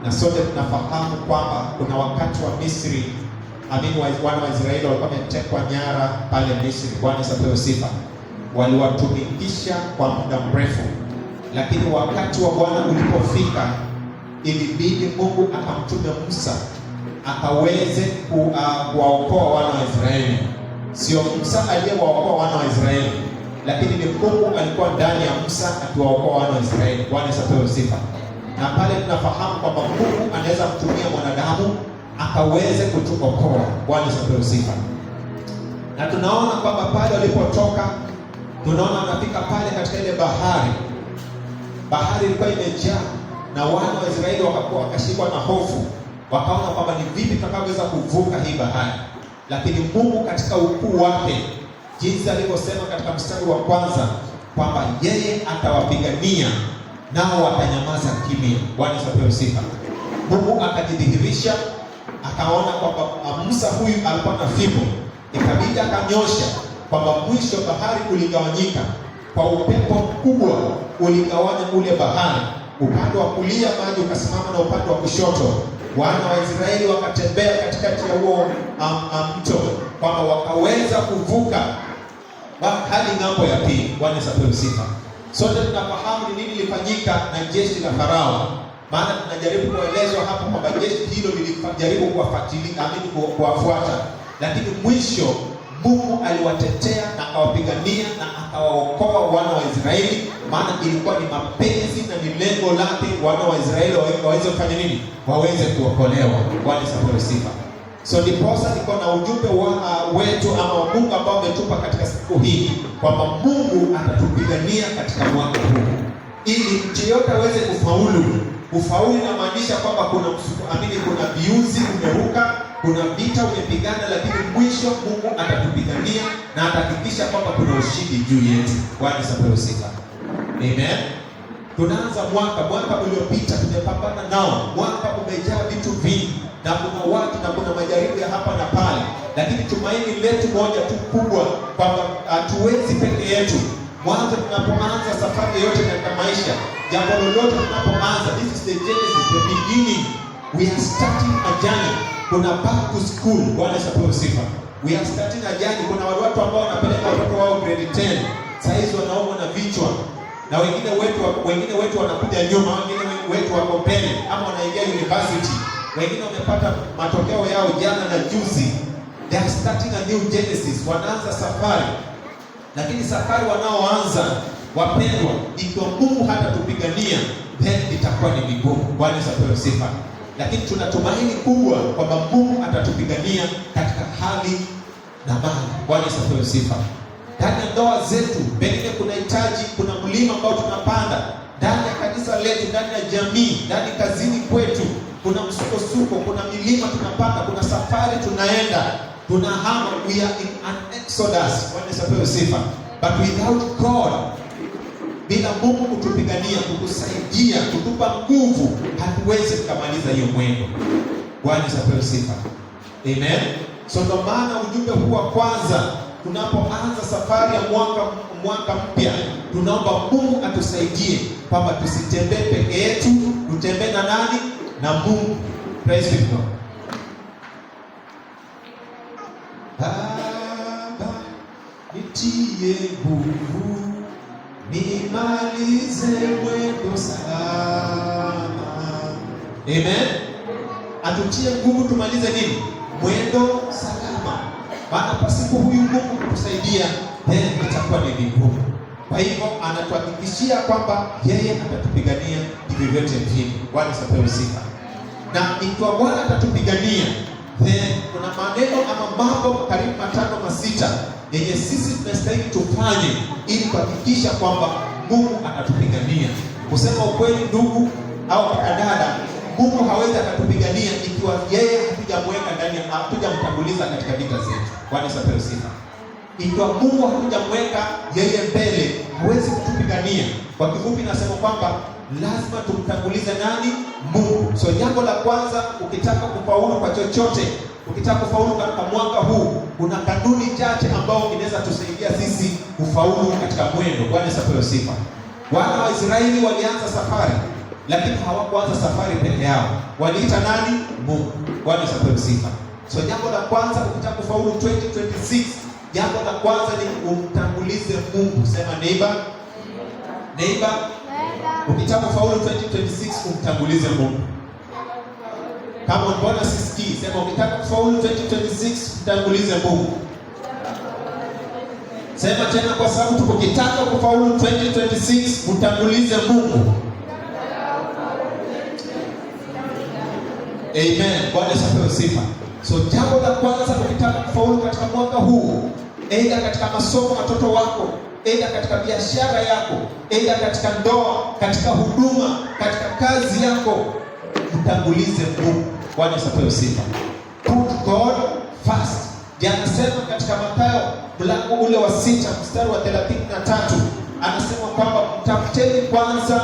na sote tunafahamu kwamba kuna wakati wa Misri, wana wa Israeli walikuwa wametekwa nyara pale Misri. Bwana apewe sifa. Waliwatumikisha kwa muda mrefu, lakini wakati wa Bwana ulipofika, ilibidi Mungu akamtume Musa akaweze kuwaokoa wana wa Israeli. Sio Musa aliyewaokoa wana wa Israeli, lakini ni Mungu alikuwa ndani ya Musa akiwaokoa wana wa Israeli. Bwana apewe sifa. Na pale tunafahamu kwamba Mungu anaweza kutumia mwanadamu akaweze kutuokoa. Bwana apewe sifa. Na tunaona kwamba pale walipotoka, tunaona wanafika pale katika ile bahari. Bahari ilikuwa imejaa na wana wa Israeli wakashikwa na hofu. Wakaona kwamba ni vipi tutakavyoweza kuvuka hii bahari. Lakini Mungu katika ukuu wake, jinsi alivyosema katika mstari wa kwanza kwamba yeye atawapigania nao watanyamaza kimya. Bwana apewe sifa. Mungu akajidhihirisha, akaona kwamba Musa huyu alikuwa na fimbo, ikabidi akanyosha kwamba mwisho bahari uligawanyika kwa upepo mkubwa, uligawanya ule bahari. Upande wa kulia maji ukasimama na upande wa kushoto. Wana wa Israeli wakatembea katikati ya huo mto, kwamba wakaweza kuvuka hadi ng'ambo ya pili. Bwana apewe sifa. Sote tunafahamu ni nini lilifanyika na jeshi la Farao, maana tunajaribu kuelezwa hapo kwamba jeshi hilo lilijaribu kuwafuata, lakini mwisho Mungu aliwatetea na akawapigania na akawaokoa wana wa Israeli, maana ilikuwa ni mapenzi na ni lengo lake wana wa Israeli waweze kufanya nini? Waweze kuokolewa. Bwana apewe sifa. So ndiposa niko na ujumbe wetu ama wa Mungu ambao umetupa katika siku hii kwamba Mungu atatupigania katika mwaka huu ili mtu yote aweze kufaulu. Ufaulu inamaanisha kwamba kuna viuzi umeruka, kuna vita umepigana, lakini mwisho Mungu atatupigania na atahakikisha kwamba kuna ushindi juu yetu. Bwana apewe sifa. Amen. Tunaanza mwaka uliopita tumepambana nao. Mwaka umejaa vitu vingi na kuna watu na kuna majaribu ya hapa na pale, lakini tumaini letu moja tu kubwa kwamba hatuwezi peke yetu. Mwanzo tunapoanza safari yote katika maisha, jambo lolote tunapoanza, this is the genesis, the beginning. We are starting a journey. Kuna back to school. Bwana apewe sifa. We are starting a journey. Kuna watu ambao wanapeleka watoto wao grade 10. Saizi wanaumwa na vichwa. Na wengine wetu wanakuja nyuma, wengine wetu wako mbele ama wanaingia university. Wengine wamepata matokeo yao jana na juzi. They are starting a new genesis. Wanaanza safari. Lakini safari wanaoanza, wapendwa, ikiwa Mungu hatatupigania, then itakuwa ni vigumu. Bwana apewe sifa. Lakini tunatumaini kubwa kwamba Mungu atatupigania katika hali na mali. Bwana apewe sifa. Ndani ya ndoa zetu, pengine kuna mlima ambao tunapanda. Ndani ya kanisa letu, ndani ya jamii, ndani kazini kwetu, kuna msukosuko, kuna milima tunapanda, kuna safari tunaenda, tunahama. We are in an exodus. Bwana apewe sifa. But without God, bila Mungu kutupigania, kutusaidia, kutupa nguvu, hatuwezi kumaliza hiyo mwendo. Bwana apewe sifa. Amen. So ndo maana ujumbe huu wa kwanza, tunapoanza safari ya mwaka mpya, tunaomba Mungu atusaidie kwamba tusitembee peke yetu, tutembee na nani? Na Mungu. Praise God. Baba, nitie nguvu, nimalize mwendo salama. Amen. Atutie nguvu tumalize nini? Mwendo salama. Maana pasipo huyu Mungu kutusaidia, then itakuwa ni vigumu. Kwa hivyo anatuhakikishia kwamba yeye atatupigania hivi vyote hivi. Bwana apewe sifa. Na ikiwa Bwana atatupigania, then kuna maneno ama mambo karibu 5-6 yenye sisi tunastahili tufanye ili kuhakikisha kwamba Mungu atatupigania. Kusema ukweli, ndugu au dada, Mungu hawezi akatupigania ikiwa yeye hatujamweka ndani, hatujamtanguliza katika vita zetu. Bwana apewe sifa. Ikiwa Mungu hatujamweka yeye mbele, hawezi kutupigania. Kwa kifupi nasema kwamba lazima tumtangulize nani? Mungu. So jambo la kwanza, ukitaka kufaulu kwa chochote, ukitaka kufaulu katika mwaka huu, kuna kanuni chache ambao inaweza tusaidia sisi kufaulu katika mwendo. Bwana apewe sifa. Wana wa Israeli walianza safari, lakini hawakuanza safari peke yao. Waliita nani? Mungu. Bwana asifiwe sifa. So jambo la kwanza ukitaka kufaulu 2026, jambo la kwanza ni umtangulize Mungu. Sema neighbor. Ukitaka kufaulu 2026 umtangulize Mungu. Kama mbona sisikii? Sema ukitaka kufaulu 2026 mtangulize Mungu. Sema tena kwa sababu tukitaka kufaulu 2026 mtangulize Mungu. Amen. Bwana asifiwe sifa. So jambo la kwanza ukitaka kufaulu katika mwaka huu, aidha katika masomo watoto wako, aidha katika biashara yako, aidha katika ndoa, katika huduma, katika kazi yako, mtangulize Mungu. Bwana asifiwe sifa. Put God first. Anasema katika Mathayo mlango ule wa 6 mstari wa 33, anasema kwamba mtafuteni kwanza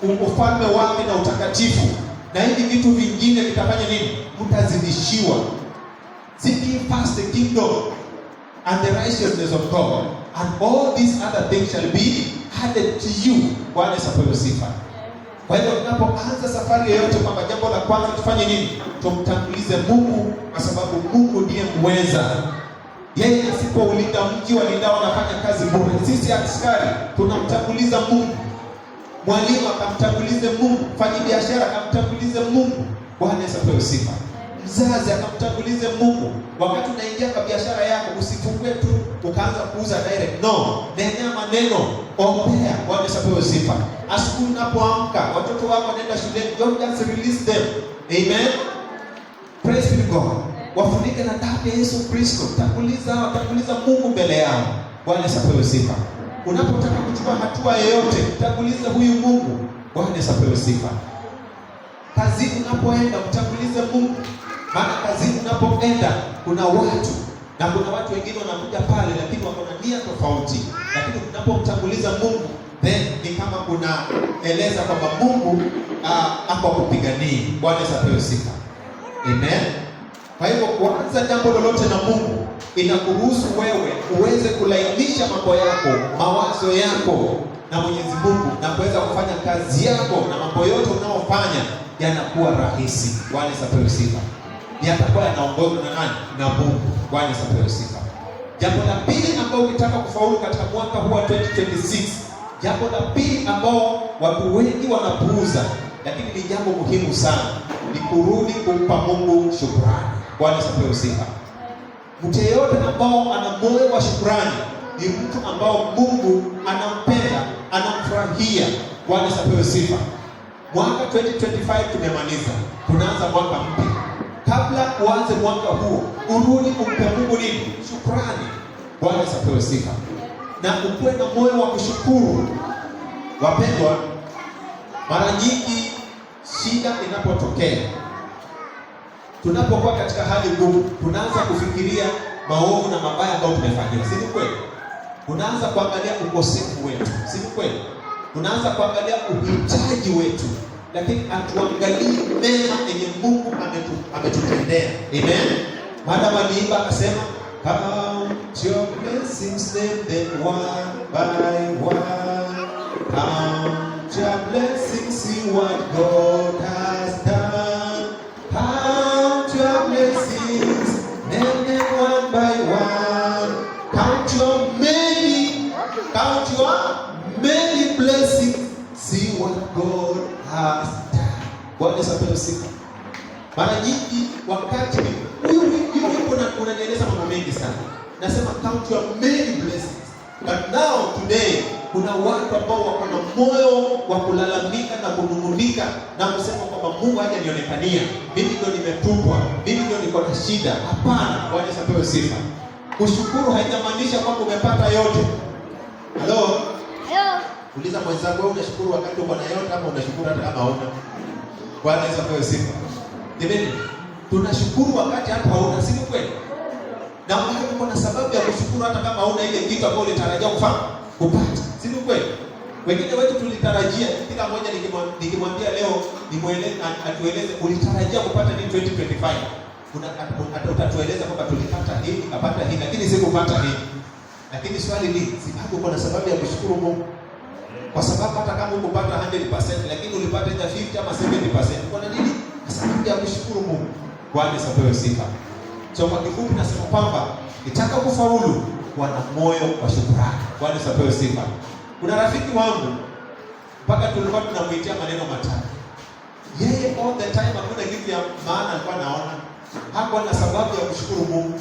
ufalme wake na utakatifu, na hivi vitu vingine vitafanya nini? Mtazidishiwa. Seek ye first the kingdom and the righteousness of God, and all these other things shall be added to you. Bwana asifiwe sifa. Kwa hiyo tunapoanza safari yoyote, kwamba jambo la kwanza tufanye nini? Tumtangulize Mungu, kwa sababu Mungu ndiye muweza. Yeye asipoulinda mji, walinda wanafanya kazi bure. Sisi askari tunamtanguliza Mungu. Mwalimu akamtangulize Mungu, mfanyi biashara akamtangulize Mungu. Bwana asifiwe sifa. Mzazi akamtangulize Mungu. Wakati unaingia kwa biashara yako, usifungue tu ukaanza kuuza direct. No, nena maneno, ombea. Bwana asifiwe sifa. Asubuhi unapoamka, watoto wako wanaenda shuleni, don't just release them. Amen. Praise be God. Wafunike na damu ya Yesu Kristo. Tanguliza Mungu mbele yao. Bwana asifiwe sifa. Unapotaka kuchukua hatua yoyote, tanguliza huyu Mungu. Bwana asifiwe sifa. Kazi unapoenda, mtangulize Mungu. Maana kazi unapoenda kuna watu, na kuna watu wengine wanakuja pale lakini wako na nia tofauti. Lakini unapomtanguliza Mungu, then ni kama kunaeleza kwamba Mungu ako kupigania. Bwana asifiwe sifa. Amen. Kwa hivyo kuanza jambo lolote na Mungu inakuruhusu wewe uweze kulainisha mambo yako, mawazo yako na Mwenyezi Mungu, na kuweza kufanya kazi yako, na mambo yote unaofanya yanakuwa rahisi. Bwana asifiwe sifa. Yatakuwa yanaongozwa na nani? Na Mungu. Bwana asifiwe sifa. Jambo la pili ambao ukitaka kufaulu katika mwaka huu wa 2026, jambo la pili ambao watu wengi wanapuuza, lakini ni jambo muhimu sana, ni kurudi kumpa Mungu shukrani. Bwana asifiwe sifa. Mtu yeyote ambao ana moyo wa shukrani ni mtu ambao Mungu anampenda, anamfurahia. Bwana asifiwe sifa. Mwaka 2025 tumemaliza, tunaanza mwaka mpya. Kabla uanze mwaka huo, urudi umpe Mungu nini? Shukrani. Bwana asifiwe sifa. Na ukuwe na moyo wa kushukuru. Wapendwa, mara nyingi shida inapotokea, tunapokuwa katika hali ngumu, tunaanza kufikiria maovu na mabaya ambayo tumefanya. Si ni kweli? Tunaanza kuangalia ukosefu wetu. Si ni kweli? Tunaanza kuangalia uhitaji wetu, lakini atuangalii mema yenye Mungu ametutendea. Amen. Madam aliimba akasema, count your blessings, name them one by one. Count your blessings, see what God has done. Count your blessings, name them one by one. Count your many blessings, see what God has done. Bwana asifiwe sifa. Mara nyingi wakati huyu unanieleza mambo mengi sana, nasema count your many blessings, but now today kuna watu ambao wako na moyo wa kulalamika na kunung'unika na kusema kwamba Mungu hajanionekania, mimi ndio nimetupwa, mimi ndio niko na shida. Hapana. Bwana asifiwe sifa. Kushukuru haijamaanisha kwamba umepata yote. Hello? Uliza mwenzako, wewe unashukuru wakati uko na yote ama unashukuru hata kama hauna? Bwana asifiwe sifa. Jamani, tunashukuru wakati hata hauna, si kweli? Na wewe uko na sababu ya kushukuru hata kama hauna ile kitu ambacho ulitarajia kupata. Si kweli? Wengine wetu tulitarajia, kila mmoja nikimwambia leo atueleze ulitarajia kupata nini 2025. Utatueleza kwamba tulipata hii, kapata hii, lakini sikupata hii. Lakini swali ni sababu uko na sababu ya kushukuru Mungu. Kwa sababu hata kama ukupata 100% lakini ulipata 50 ama 70%, kwa nini? Kwa sababu ya kushukuru Mungu. Bwana apewe sifa. So kwa kifupi nasema kwamba nitaka kufaulu kuwa na moyo wa shukrani. Bwana apewe sifa. Kuna rafiki wangu mpaka tulikuwa tunamuitia maneno matatu. Yeye all the time hakuna kitu ya maana alikuwa anaona. Hakuwa na sababu ya kushukuru Mungu.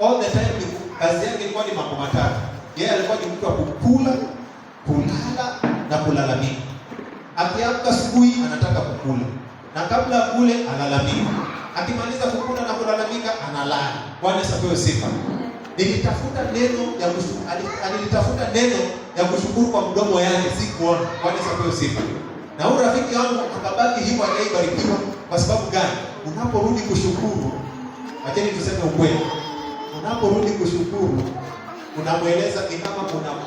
All the time kazi yake ilikuwa ni mambo matatu. Yeye alikuwa ni mtu wa kukula, kulala na kulalamika. Akiamka asubuhi anataka kukula, na kabla kule analalamika. Akimaliza kukula na kulalamika analala. Bwana apewe sifa. Nilitafuta neno ya kushukuru, alitafuta neno ya kushukuru kwa mdomo yake, si kuona. Bwana apewe sifa. Na huyu rafiki yangu akabaki hivyo, aliyebarikiwa. Kwa sababu gani? Unaporudi kushukuru, acheni tuseme ukweli. Unaporudi kushukuru, unamweleza ni kama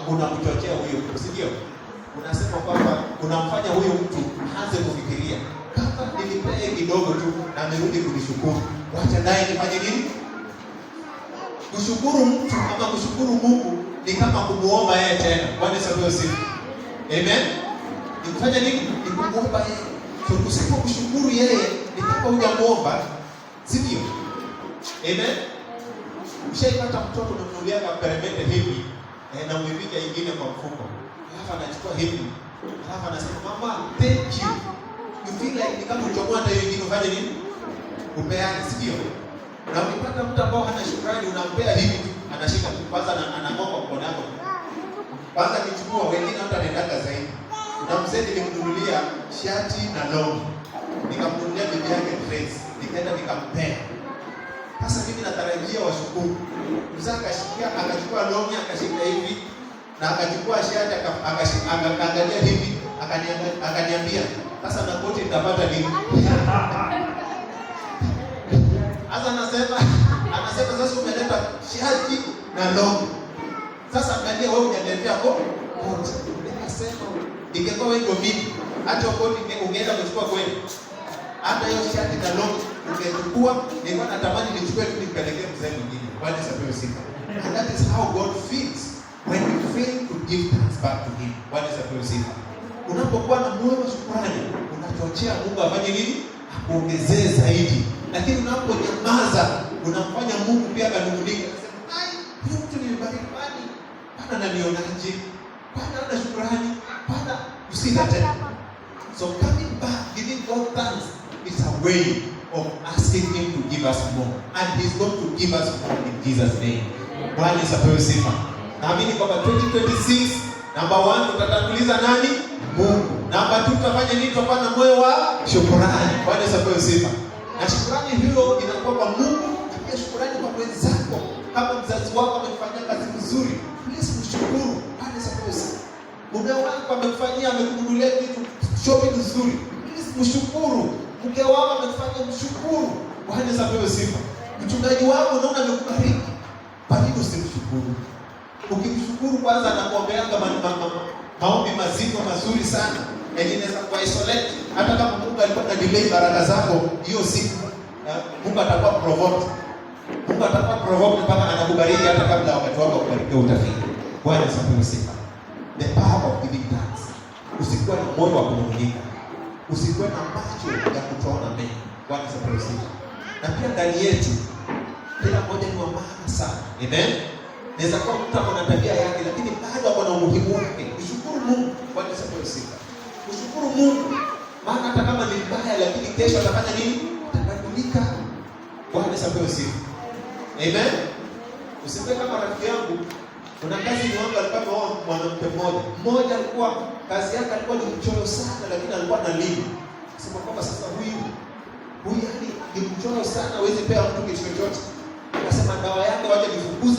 unamchochea huyo mtu, si ndio? Unasema kwamba unamfanya huyo mtu aanze kufikiria, kama nilipea kidogo tu na amerudi kunishukuru, wacha naye nifanye nini? Kushukuru mtu ama kushukuru Mungu ni kama kumuomba yeye tena. Bwana apewe sifa. Amen. Ni kufanya nini? Ni kumuomba yeye. So usipokushukuru yeye ni kama hujamuomba, si ndio? Amen. Ushaipata mtoto unamnunulia peremende hivi na umevija ingine kwa mfuko, alafu anachukua hivi, alafu anasema mama thank you. You feel like ni kama uchomoa hata hiyo ingine ufanye nini? Upeane, si ndio? Na ukipata mtu ambao hana shukrani unampea hivi, anashika kwanza na anamoka mkono wako. Kwanza kichukua, wengine hata anaenda zaidi. Na mzee nilimnunulia shati na longi, nikamnunulia bibi yake dress, nikaenda nikampea. Sasa mimi natarajia washukuru. Mzee akachukua longi akashika hivi, na akachukua shati akaangalia hivi, akaniambia, "Sasa na koti nitapata nini?" Sasa anasema sasa umeleta shati na longi. Sasa angalia wewe unaniletea koti. Nikasema ingekuwa wewe ndio mimi, hata koti ungeenda kuchukua kweli. Hata hiyo shati na longi ungechukua, nilikuwa natamani nichukue tu nipelekee mzee mwingine. Bwana apewe sifa. And that is how God feels when we fail to give thanks back to him. Bwana apewe sifa. Unapokuwa na moyo wa shukrani, unachochea Mungu afanye nini? Akuongezee zaidi. Lakini unaponyamaza, unamfanya Mungu pia akanung'unika. Anasema, "Ai, huyu mtu nimebariki kwani? Bwana ananionaje? Bwana ana shukrani. Bwana usikate." So coming back, giving God thanks is a way of asking him to give us more. And he's going to give us more in Jesus' name. Bwana apewe sifa. Naamini kwamba 2026, number 1 tutatanguliza nani? Mungu. Number 2 tutafanya nini? Tutakuwa na moyo wa shukrani. Bwana apewe sifa. Na shukrani hiyo inakuwa kwa Mungu, na pia shukrani kwa wenzako. Kama mzazi wako amekufanyia kazi nzuri, please mshukuru. Bwana apewe sifa. Mume wako amekufanyia, amekununulia kitu shopping nzuri, please mshukuru. Mke wako amekufanyia, mshukuru. Bwana apewe sifa. Mchungaji wako unaona amekubariki, kwa nini usimshukuru? Ukimshukuru kwanza anakuombeanga maombi mazito mazuri sana. Inaweza kwa isolate hata kama Mungu alikuwa na delay baraka zako hiyo siku. Mungu atakuwa provoked. Mungu atakuwa provoked mpaka anakubariki hata kabla wakati wako kubarikiwa utafika. Bwana apewe sifa. The power of giving thanks. Usikuwe na moyo wa kunung'unika. Usikuwe na macho ya kutoona mengi. Bwana apewe sifa. Na pia ndani yetu kila mmoja ni wa maana sana. Amen. Naweza kuwa mtu ana tabia yake lakini bado ana umuhimu wake. Ushukuru Mungu. Bwana apewe sifa. Ushukuru Mungu. Maana hata kama ni mbaya lakini kesho atafanya nini? Atabadilika. Bwana apewe sifa. Amen. Usipe kama rafiki yangu. Kuna kazi ni wangu alikuwa mwanamke mmoja alikuwa kazi yake alikuwa ni mchoyo sana lakini alikuwa na lini. Sema kwamba sasa huyu yani ni mchoyo sana, hawezi pea mtu kitu chochote. Akasema dawa yake waje nifukuze